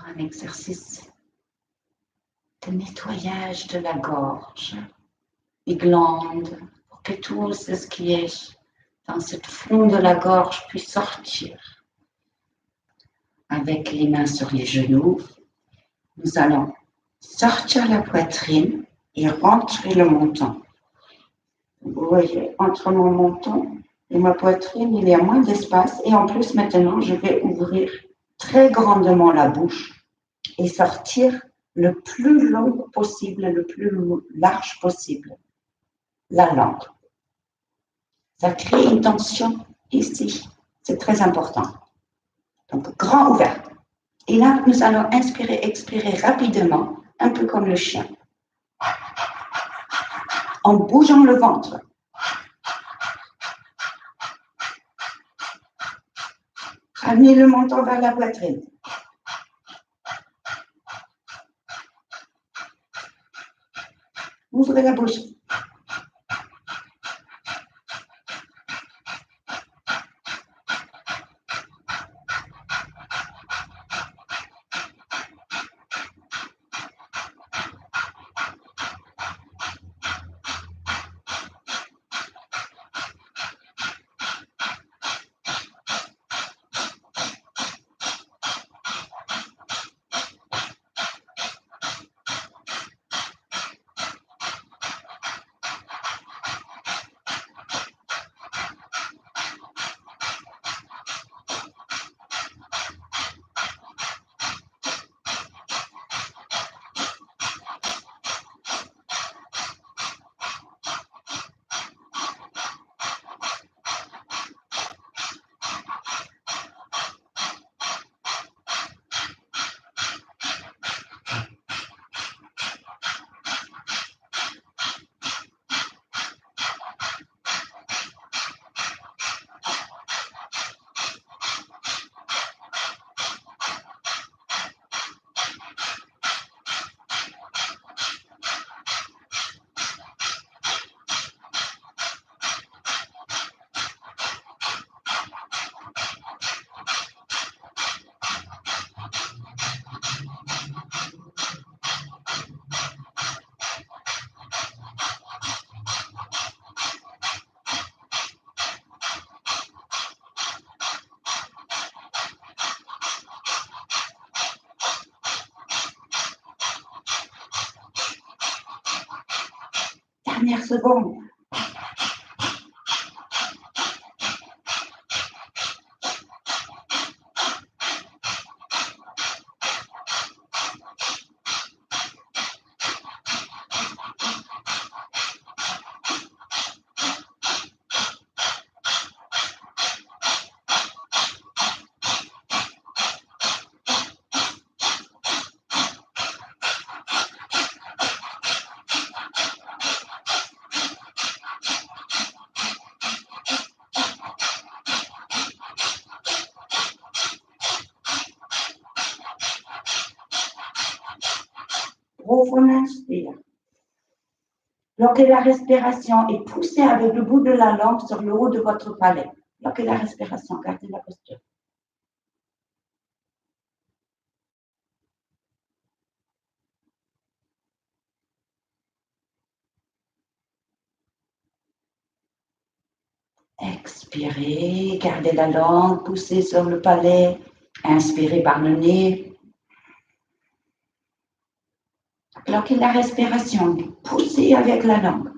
un exercice de nettoyage de la gorge, des glandes, pour que tout ce qui est dans ce fond de la gorge puisse sortir. Avec les mains sur les genoux, nous allons sortir la poitrine et rentrer le menton. Vous voyez, entre mon menton et ma poitrine, il y a moins d'espace. Et en plus, maintenant, je vais ouvrir très grandement la bouche et sortir le plus long possible, le plus large possible, la langue. Ça crée une tension ici. C'est très important. Donc, grand ouvert. Et là, nous allons inspirer, expirer rapidement, un peu comme le chien, en bougeant le ventre. Ramenez le menton vers la poitrine. Ouvrez la bouche. Dernière seconde. Profond inspire. Bloquez la respiration et poussez avec le bout de la langue sur le haut de votre palais. Bloquez la respiration, gardez la posture. Expirez, gardez la langue, poussez sur le palais. Inspirez par le nez. Bloquez la respiration, poussez avec la langue.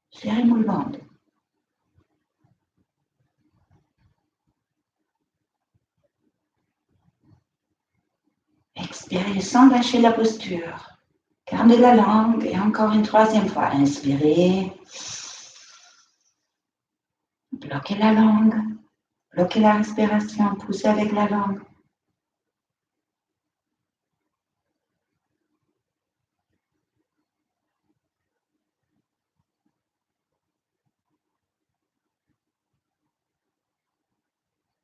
Serrez-moi le ventre. Expirez sans lâcher la posture. Gardez la langue et encore une troisième fois. Inspirez. Bloquez la langue. Bloquez la respiration. Poussez avec la langue.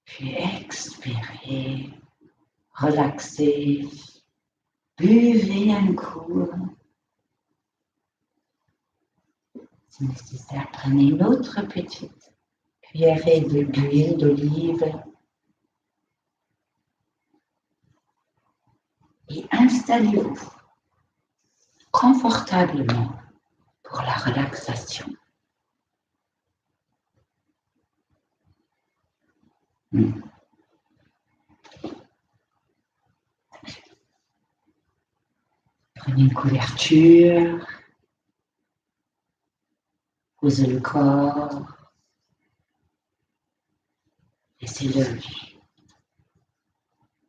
Puis expirez. Relaxez. Buvez un coup. Si nécessaire, prenez une autre petite cuillerée d'huile d'olive. et installez-vous confortablement pour la relaxation. Prenez une couverture, posez le corps, laissez-le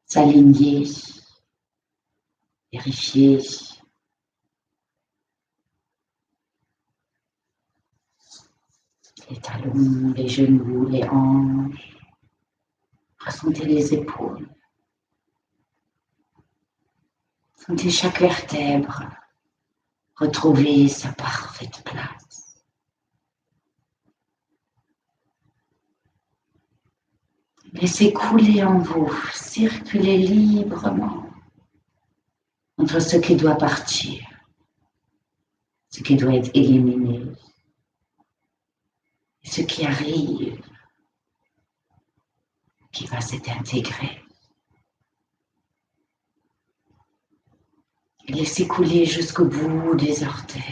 s'aligner, vérifier. Les talons, les genoux, les hanches. Ressentez les épaules. Sentez chaque vertèbre retrouver sa parfaite place. Laissez couler en vous, circuler librement entre ce qui doit partir, ce qui doit être éliminé, et ce qui arrive, qui va s'intégrer. Laissez couler jusqu'au bout des orteils.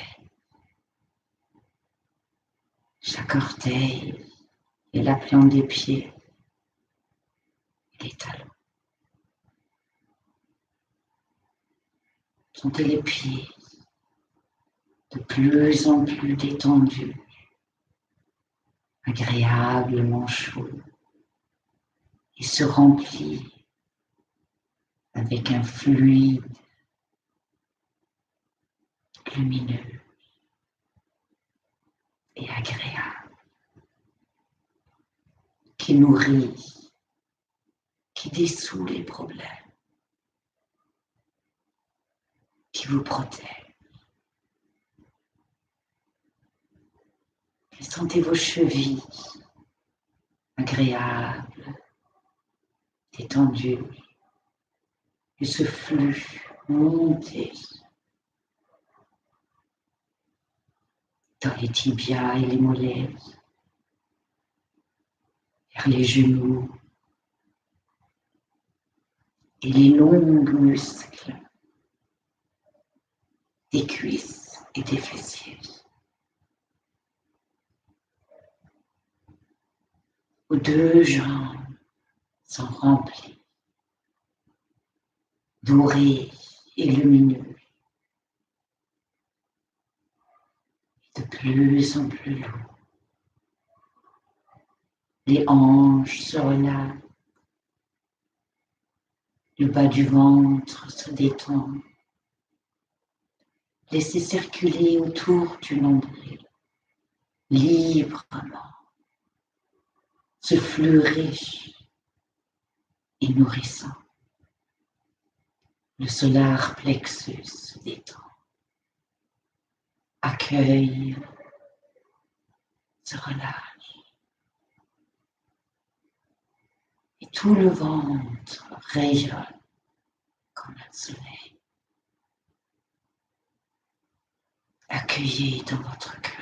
Chaque orteil et la plante des pieds et les talons. Sentez les pieds de plus en plus détendus, agréablement chauds, et se remplit avec un fluide lumineux et agréable qui nourrit, qui dissout les problèmes, qui vous protège. Et sentez vos chevilles agréables, détendues, et ce flux monter dans les tibias et les mollets, vers les genoux et les longs muscles des cuisses et des fessiers. Vos deux jambes sont remplies, dorées et lumineuses, de plus en plus lourd. Les hanches se relâchent, le bas du ventre se détend. Laissez circuler autour du nombril, librement, ce flux riche et nourrissant. Le solar plexus se détend, accueille, se relâche. Et tout le ventre rayonne comme un soleil. Accueillez dans votre cœur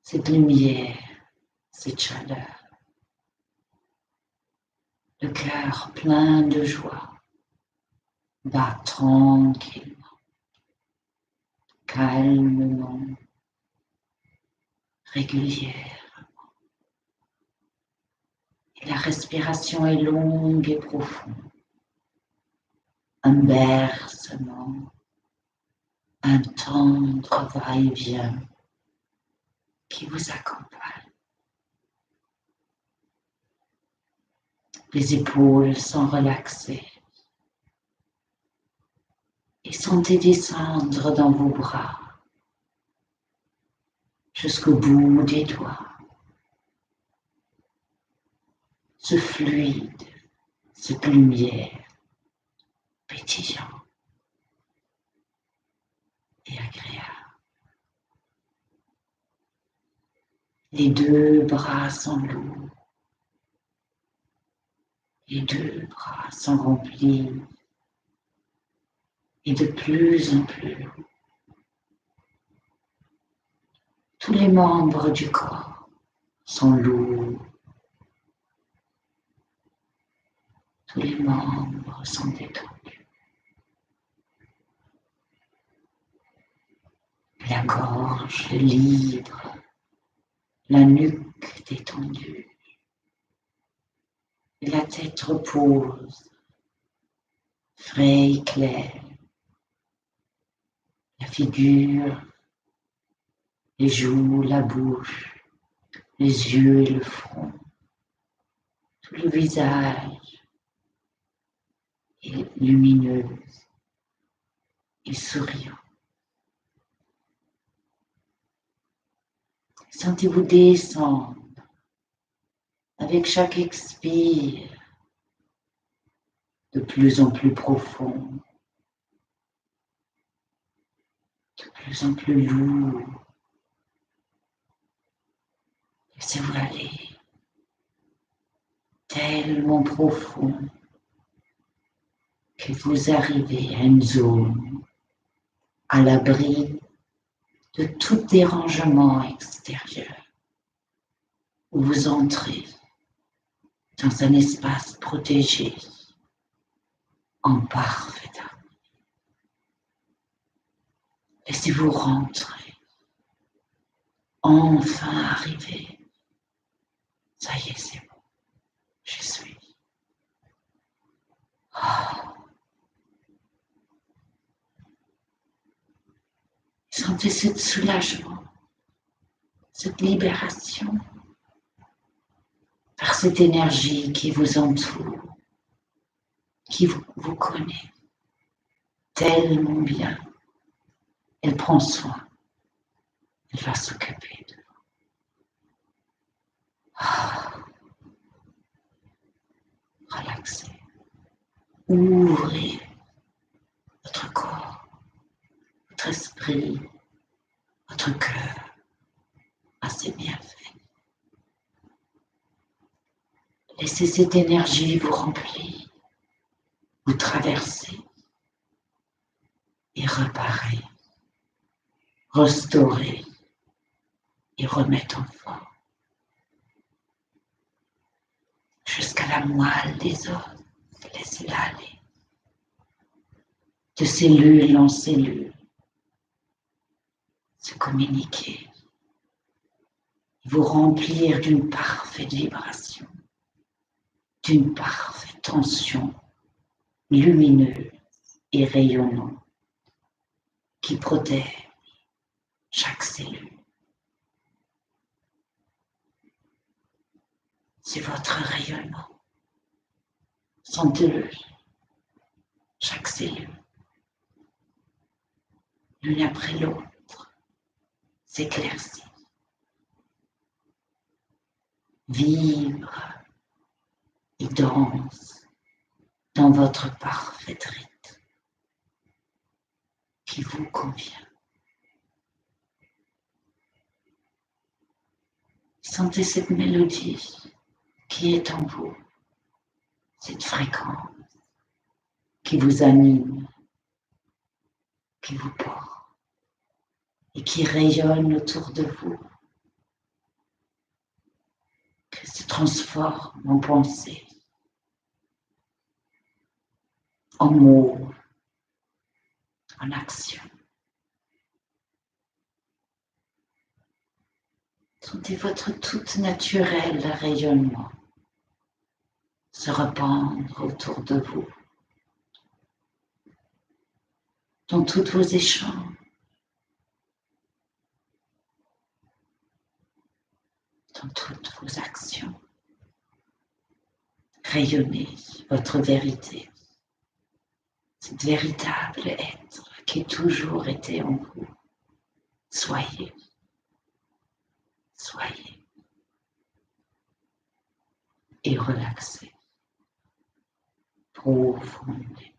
cette lumière, cette chaleur. Le cœur plein de joie bat tranquillement, calmement, régulièrement. Et la respiration est longue et profonde. Un bercement, un tendre va-et-vient qui vous accompagne. Les épaules sont relaxées et sentez descendre dans vos bras jusqu'au bout des doigts. Ce fluide, cette lumière pétillant et agréable. Les deux bras sont lourds. Les deux bras sont remplis et de plus en plus lourds. Tous les membres du corps sont lourds. Tous les membres sont détendus. gorge libre, la nuque détendue, et la tête repose, frais et clair, la figure, les joues, la bouche, les yeux et le front, tout le visage est lumineux et souriant. Sentez-vous descendre avec chaque expire de plus en plus profond, de plus en plus lourd. Laissez-vous aller tellement profond que vous arrivez à une zone à l'abri de tout dérangement extérieur, où vous entrez dans un espace protégé en parfait harmonie. Laissez-vous rentrer, enfin arriver. Ça y est, c'est bon, je suis. Oh. Sentez ce soulagement, cette libération par cette énergie qui vous entoure, qui vous connaît tellement bien. Elle prend soin, elle va s'occuper de vous. Oh. Relaxez, ouvrez votre corps, votre esprit, votre cœur à ses bienfaits. Laissez cette énergie vous remplir, vous traverser et réparer, restaurer et remettre en forme. Jusqu'à la moelle des os, laissez-la aller. De cellule en cellule, se communiquer, vous remplir d'une parfaite vibration, d'une parfaite tension lumineuse et rayonnante qui protège chaque cellule. C'est votre rayonnement. Sentez-le, chaque cellule, l'une après l'autre, s'éclaircit, vibre et danse dans votre parfait rythme qui vous convient. Sentez cette mélodie qui est en vous, cette fréquence qui vous anime, qui vous porte et qui rayonne autour de vous, qui se transforme en pensée, en mots, en action. Sentez votre tout naturel rayonnement se répandre autour de vous, dans toutes vos échanges, dans toutes vos actions. Rayonnez votre vérité, cette véritable être qui a toujours été en vous. Soyez et relaxez profondément.